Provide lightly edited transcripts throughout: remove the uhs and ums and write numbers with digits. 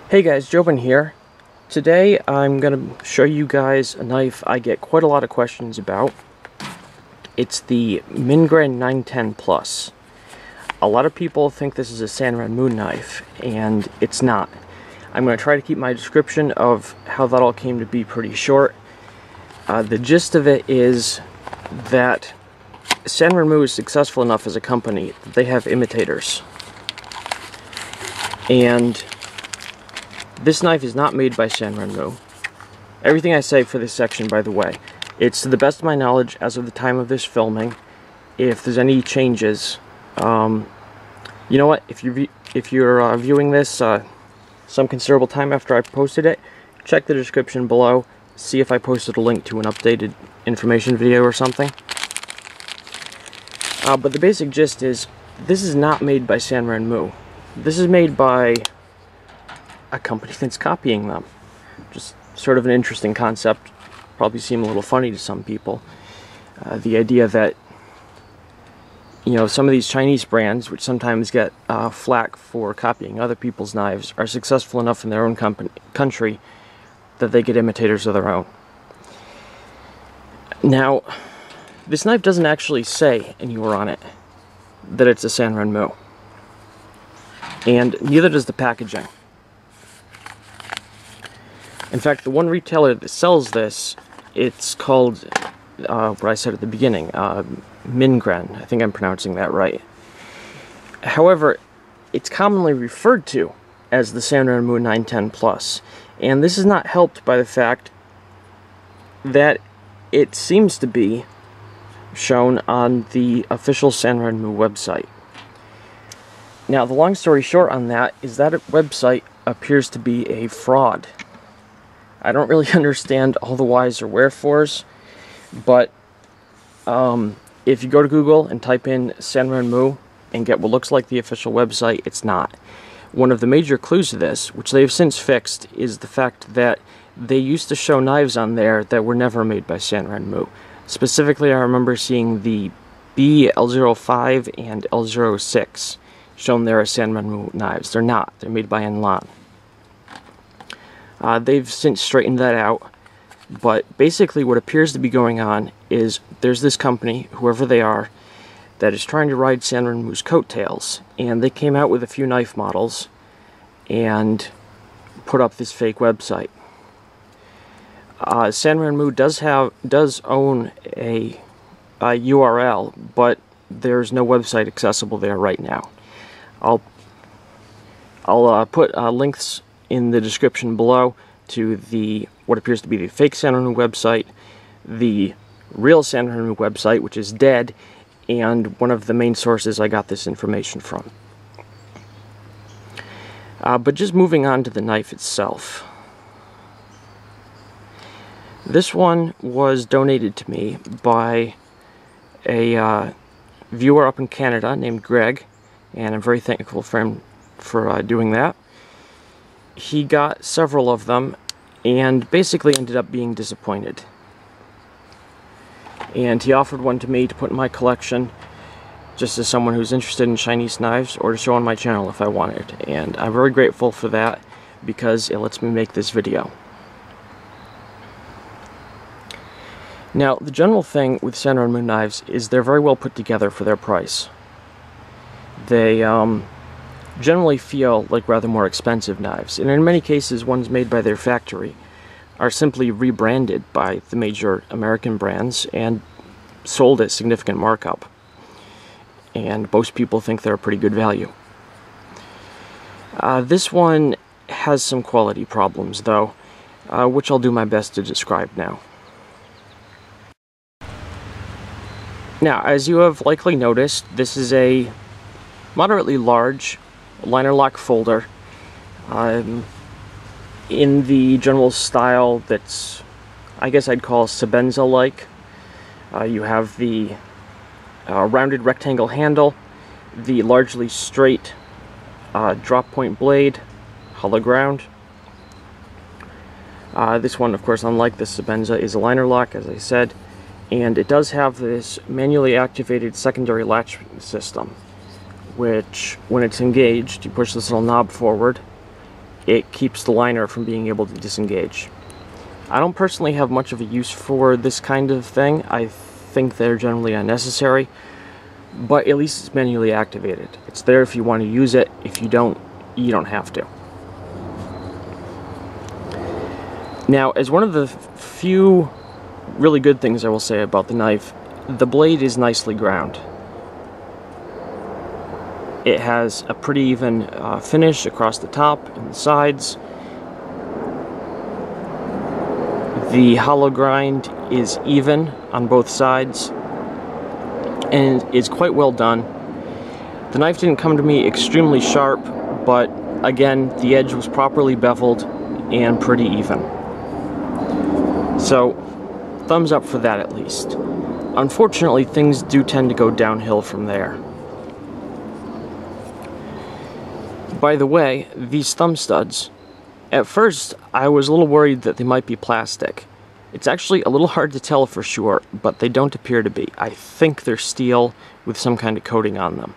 Hey guys, Jobin here. Today I'm going to show you guys a knife I get quite a lot of questions about. It's the Mingren 910 Plus. A lot of people think this is a Sanrenmu knife, and it's not. I'm going to try to keep my description of how that all came to be pretty short. The gist of it is that Sanrenmu is successful enough as a company that they have imitators. And this knife is not made by Sanrenmu. Everything I say for this section, by the way, it's to the best of my knowledge as of the time of this filming. If there's any changes, you know what? If you're viewing this some considerable time after I posted it, check the description below. See if I posted a link to an updated information video or something. But the basic gist is, this is not made by Sanrenmu. This is made by a company that's copying them. Just sort of an interesting concept. Probably seem a little funny to some people. The idea that, you know, some of these Chinese brands, which sometimes get flack for copying other people's knives, are successful enough in their own country that they get imitators of their own. Now, this knife doesn't actually say anywhere on it that it's a Sanrenmu. And neither does the packaging. In fact, the one retailer that sells this, it's called, what I said at the beginning, Mingren. I think I'm pronouncing that right. However, it's commonly referred to as the Sanrenmu 910 Plus. And this is not helped by the fact that it seems to be shown on the official Sanrenmu website. Now, the long story short on that is that website appears to be a fraud. I don't really understand all the whys or wherefores, but if you go to Google and type in Sanrenmu and get what looks like the official website, it's not. One of the major clues to this, which they have since fixed, is the fact that they used to show knives on there that were never made by Sanrenmu. Specifically, I remember seeing the B, L05, and L06 shown there as Sanrenmu knives. They're not. They're made by Enlan. They've since straightened that out, but basically what appears to be going on is there's this company, whoever they are, that is trying to ride Sanrenmu's coattails, and they came out with a few knife models and put up this fake website. Sanrenmu does own a URL, but there's no website accessible there right now. I'll put links in the description below to what appears to be the fake Sanrenmu website, the real Sanrenmu website, which is dead, and one of the main sources I got this information from. But just moving on to the knife itself. This one was donated to me by a viewer up in Canada named Greg, and I'm very thankful for him for doing that. He got several of them and basically ended up being disappointed. And he offered one to me to put in my collection, just as someone who's interested in Chinese knives, or to show on my channel if I wanted. And I'm very grateful for that, because it lets me make this video. Now, the general thing with Sanrenmu knives is they're very well put together for their price. They generally feel like rather more expensive knives, and in many cases ones made by their factory are simply rebranded by the major American brands and sold at significant markup, and most people think they're a pretty good value. This one has some quality problems though, which I'll do my best to describe now. Now, as you have likely noticed, this is a moderately large liner lock folder in the general style that's, I guess I'd call Sebenza-like. You have the rounded rectangle handle, the largely straight drop point blade, hollow ground. This one, of course, unlike the Sebenza, is a liner lock, as I said, and it does have this manually activated secondary latch system, which, when it's engaged, you push this little knob forward, it keeps the liner from being able to disengage. I don't personally have much of a use for this kind of thing. I think they're generally unnecessary, but at least it's manually activated. It's there if you want to use it. If you don't have to. Now, as one of the few really good things I will say about the knife, the blade is nicely ground. It has a pretty even finish across the top and the sides. The hollow grind is even on both sides and is quite well done. The knife didn't come to me extremely sharp, but again, the edge was properly beveled and pretty even. So, thumbs up for that at least. Unfortunately, things do tend to go downhill from there. By the way, these thumb studs, at first I was a little worried that they might be plastic. It's actually a little hard to tell for sure, but they don't appear to be. I think they're steel with some kind of coating on them.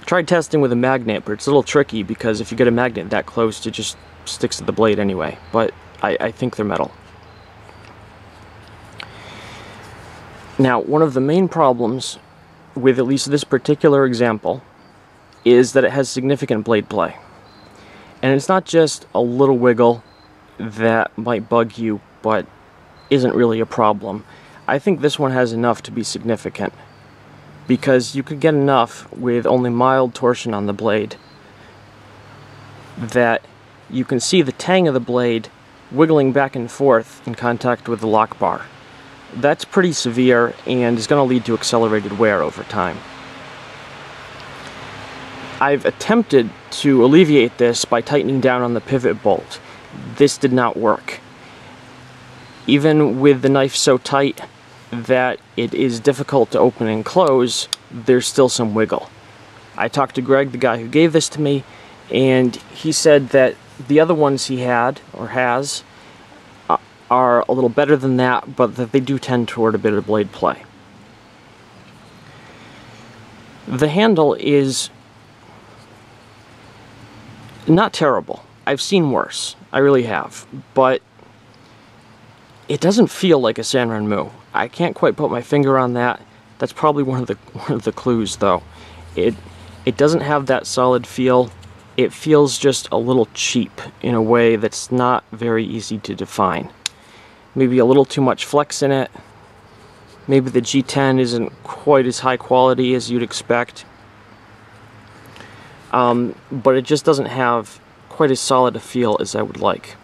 I tried testing with a magnet, but it's a little tricky because if you get a magnet that close, it just sticks to the blade anyway. But I think they're metal. Now, one of the main problems with at least this particular example is that it has significant blade play. And it's not just a little wiggle that might bug you, but isn't really a problem. I think this one has enough to be significant, because you could get enough with only mild torsion on the blade that you can see the tang of the blade wiggling back and forth in contact with the lock bar. That's pretty severe and is going to lead to accelerated wear over time. I've attempted to alleviate this by tightening down on the pivot bolt. This did not work. Even with the knife so tight that it is difficult to open and close, there's still some wiggle. I talked to Greg, the guy who gave this to me, and he said that the other ones he had, or has, are a little better than that, but that they do tend toward a bit of blade play. The handle is not terrible. I've seen worse. I really have. But it doesn't feel like a Sanrenmu. I can't quite put my finger on that. That's probably one of the clues, though. It doesn't have that solid feel. It feels just a little cheap in a way that's not very easy to define. Maybe a little too much flex in it. Maybe the G10 isn't quite as high quality as you'd expect. But it just doesn't have quite as solid a feel as I would like.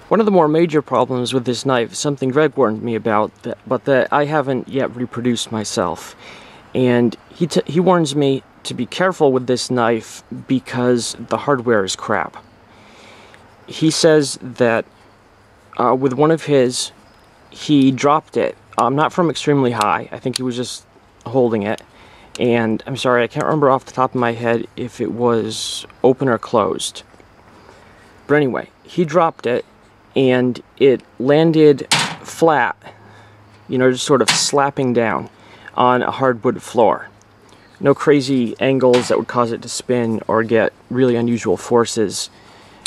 One of the more major problems with this knife is something Greg warned me about, but that I haven't yet reproduced myself. And he warns me to be careful with this knife because the hardware is crap. He says that with one of his, he dropped it, not from extremely high. I think he was just holding it. And I'm sorry, I can't remember off the top of my head if it was open or closed. But anyway, he dropped it, and it landed flat, you know, just sort of slapping down on a hardwood floor. No crazy angles that would cause it to spin or get really unusual forces.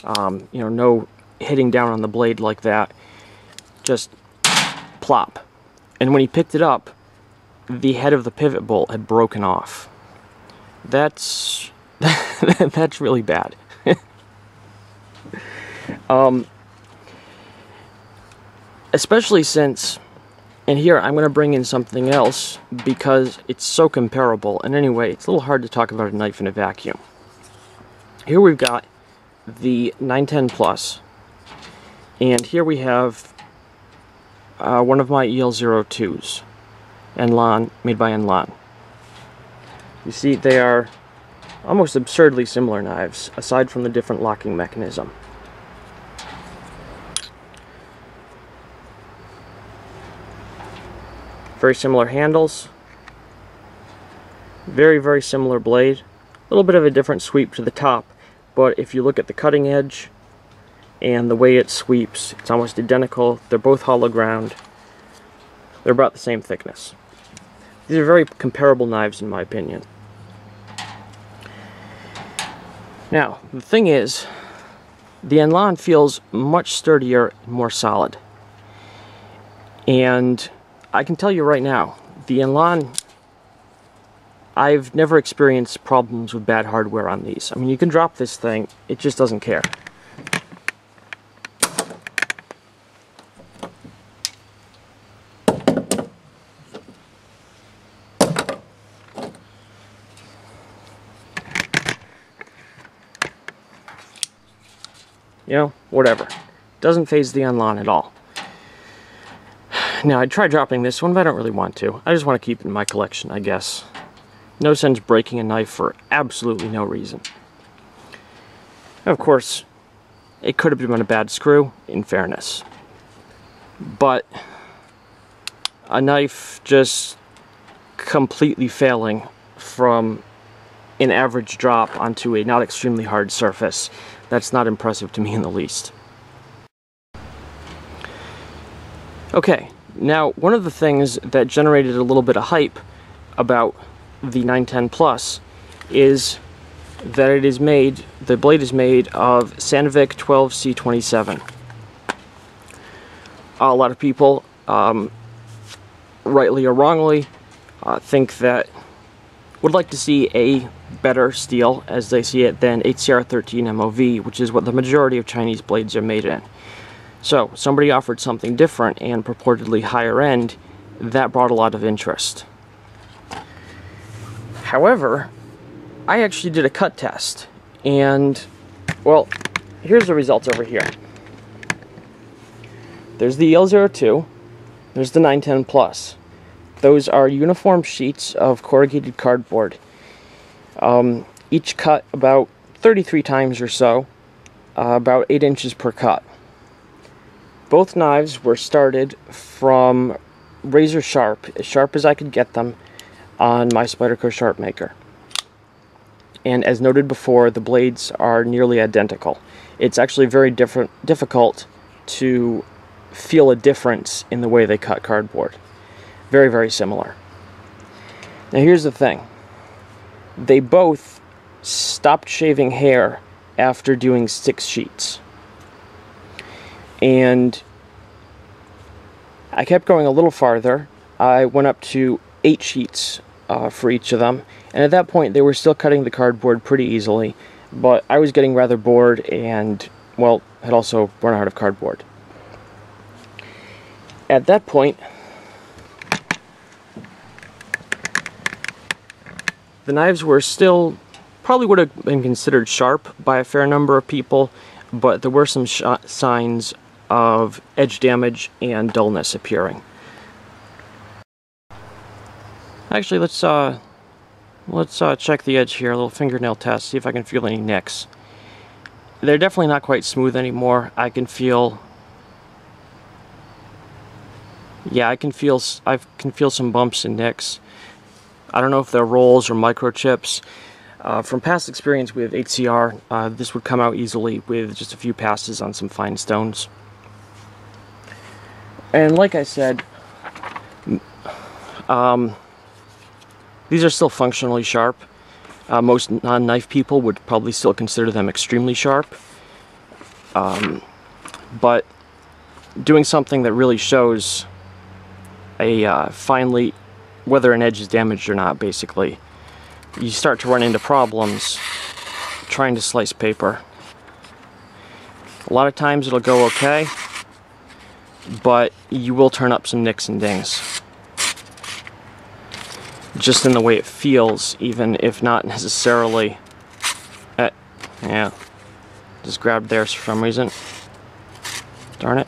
You know, no hitting down on the blade like that. Just plop. And when he picked it up, the head of the pivot bolt had broken off. That's that's really bad. Especially since, and here I'm going to bring in something else because it's so comparable, and anyway, it's a little hard to talk about a knife in a vacuum. Here we've got the 910 Plus, and here we have one of my EL02s, Enlan, made by Enlan. You see, they are almost absurdly similar knives, aside from the different locking mechanism. Very similar handles, very, very similar blade, a little bit of a different sweep to the top, but if you look at the cutting edge and the way it sweeps, it's almost identical. They're both hollow ground. They're about the same thickness. These are very comparable knives in my opinion. Now, the thing is, the Enlan feels much sturdier and more solid. And I can tell you right now, the Enlan, I've never experienced problems with bad hardware on these. I mean, you can drop this thing, it just doesn't care. You know, whatever. Doesn't phase the Enlan at all. Now, I'd try dropping this one, but I don't really want to. I just want to keep it in my collection, I guess. No sense breaking a knife for absolutely no reason. Of course, it could have been a bad screw, in fairness. But a knife just completely failing from an average drop onto a not extremely hard surface, that's not impressive to me in the least. Okay, now one of the things that generated a little bit of hype about the 910 Plus is that it is made, the blade is made of Sandvik 12C27. A lot of people, rightly or wrongly, think that would like to see a better steel, as they see it, than HCR13 MOV, which is what the majority of Chinese blades are made in. So, somebody offered something different and purportedly higher end. That brought a lot of interest. However, I actually did a cut test, and, well, here's the results over here. There's the EL02, there's the 910 Plus. Those are uniform sheets of corrugated cardboard, each cut about 33 times or so, about 8 inches per cut. Both knives were started from razor sharp, as sharp as I could get them, on my Spyderco Sharp Maker. And as noted before, the blades are nearly identical. It's actually very difficult to feel a difference in the way they cut cardboard. Very, very similar. Now here's the thing. They both stopped shaving hair after doing 6 sheets. And I kept going a little farther. I went up to 8 sheets for each of them. And at that point, they were still cutting the cardboard pretty easily. But I was getting rather bored and, well, had also run out of cardboard. At that point, the knives were still, probably would have been considered sharp by a fair number of people, but there were some signs of edge damage and dullness appearing. Actually, let's check the edge here, a little fingernail test, see if I can feel any nicks. They're definitely not quite smooth anymore. I can feel, yeah, I can feel some bumps and nicks. I don't know if they're rolls or microchips. From past experience with HCR, this would come out easily with just a few passes on some fine stones. And like I said, these are still functionally sharp. Most non-knife people would probably still consider them extremely sharp. But doing something that really shows a finely, whether an edge is damaged or not, basically, you start to run into problems trying to slice paper. A lot of times it'll go okay, but you will turn up some nicks and dings. Just in the way it feels, even if not necessarily... yeah, just grabbed there for some reason. Darn it.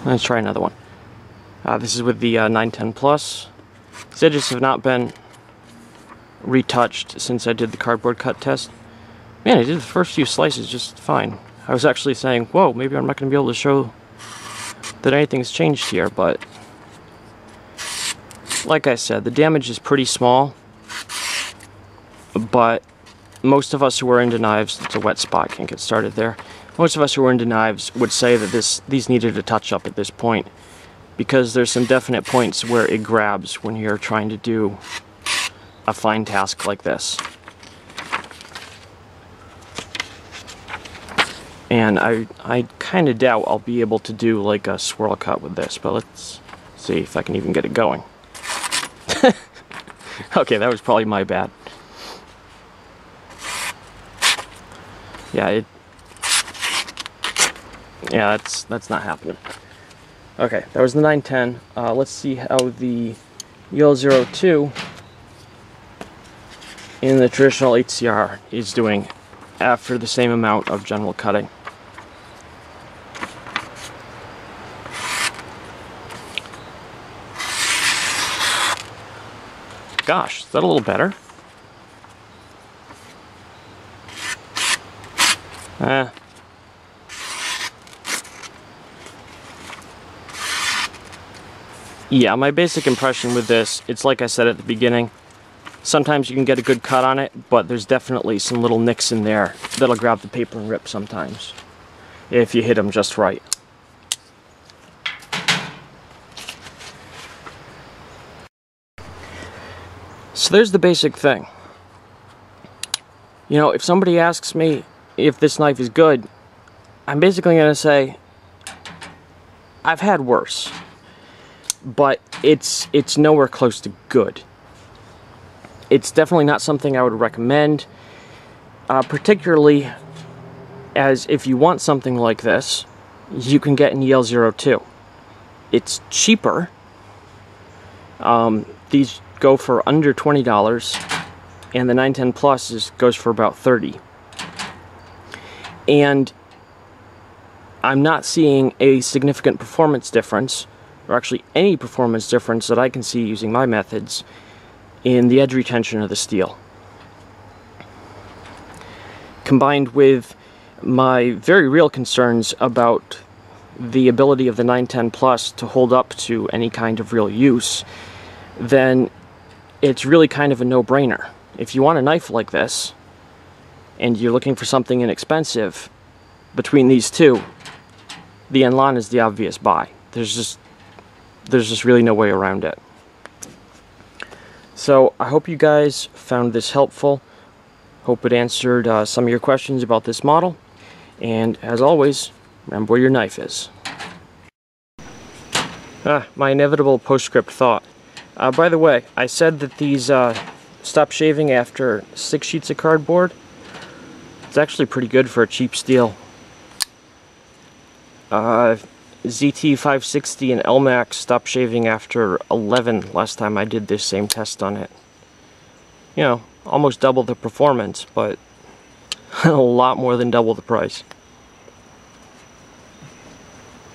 Let's try another one. This is with the 910 Plus. These edges have not been retouched since I did the cardboard cut test. Man, I did the first few slices just fine. I was actually saying, whoa, maybe I'm not going to be able to show that anything's changed here, but like I said, the damage is pretty small, but most of us who are into knives, it's a wet spot, can't get started there. Most of us who are into knives would say that these needed a touch-up at this point. because there's some definite points where it grabs when you're trying to do a fine task like this. And I kind of doubt I'll be able to do like a swirl cut with this, but let's see if I can even get it going. Okay, that was probably my bad. Yeah, that's not happening. Okay, that was the 910. Let's see how the EL02 in the traditional HCR is doing after the same amount of general cutting. Gosh, is that a little better? Yeah, my basic impression with this, it's like I said at the beginning, sometimes you can get a good cut on it, but there's definitely some little nicks in there that'll grab the paper and rip sometimes, if you hit them just right. So there's the basic thing. You know, if somebody asks me if this knife is good, I'm basically going to say, I've had worse. But it's nowhere close to good. It's definitely not something I would recommend, particularly as if you want something like this, you can get an EL02. It's cheaper. These go for under $20, and the 910 Plus goes for about $30. And I'm not seeing a significant performance difference, or actually any performance difference that I can see using my methods, in the edge retention of the steel. Combined with my very real concerns about the ability of the 910 Plus to hold up to any kind of real use, then it's really kind of a no-brainer. If you want a knife like this, and you're looking for something inexpensive, between these two, the Enlan is the obvious buy. There's just really no way around it. So I hope you guys found this helpful. Hope it answered some of your questions about this model. And as always, remember where your knife is. My inevitable postscript thought. By the way, I said that these stop shaving after 6 sheets of cardboard. It's actually pretty good for a cheap steel. ZT560 and LMAX stopped shaving after 11 last time I did this same test on it. You know, almost double the performance, but a lot more than double the price.